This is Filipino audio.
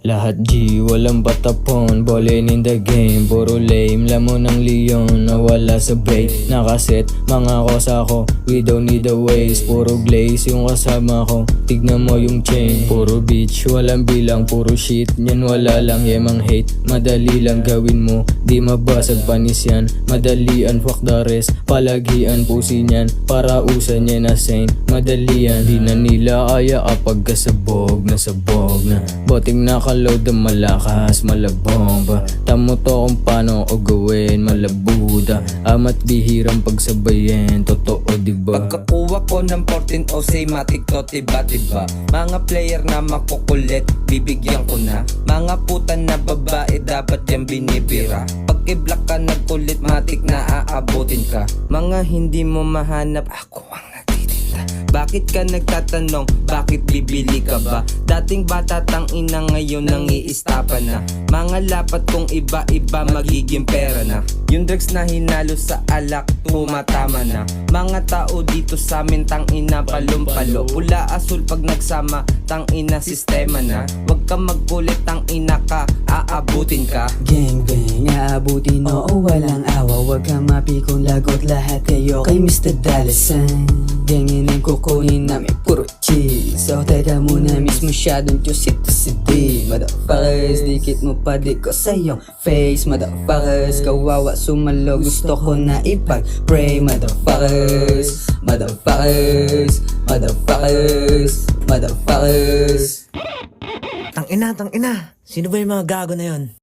Lahat G, walang patapon, ballin in the game. Puro lame, lamon ng leon, nawala sa bait. Nakaset, mga kosa ko, we don't need the ways. Puro glaze yung kasama ko, tignan mo yung chain. Puro bitch, walang bilang, puro shit, yan wala lang yemang hate. Madali lang gawin mo, di mabasag panis yan. Madalian, fuck the rest, palagian pusi niyan. Para usan niya na sane, madalian. Di na nila kaya kapag kasabog na sabog na. Boting nakaload ang malakas, malabong ba? Tamo to kung paano ko gawin, malabuda. Amat bihirang pagsabayin, totoo diba? Pagkakuha ko ng 14 o say matik to tiba. Mga player na makukulit, bibigyan ko na. Mga puta na babae, dapat yan binibira. Pagkiblock ka nagkulit, matik na aabutin ka. Mga hindi mo mahanap, ako ang nagtitinda. Bakit ka nagtatanong, bakit bibili ka ba? Dating bata tang ina, ngayon nang iistapa na. Mga lapat kong iba-iba, magiging pera na. Yung drugs na hinalo sa alak, tumatama na. Mga tao dito sa amin, tang ina palumpalo. Pula asul pag nagsama, tang ina sistema na. Huwag ka magkulit, tang ina ka, aabutin ka. Gang bang, aabutin oo walang awa. Huwag ka mapikong lagot, lahat kayo kay Mr. Dalasan. Gangin ang kukunin namin puro cheese. So teka muna, miss masyadong Diyos ito si D. Motherfuckers, dikit mo pa di ko sa iyong face. Motherfuckers, kawawa sumalo, gusto ko na ipag-pray. Motherfuckers, motherfuckers, motherfuckers, motherfuckers. Tang ina, sino ba yung mga gago na yon?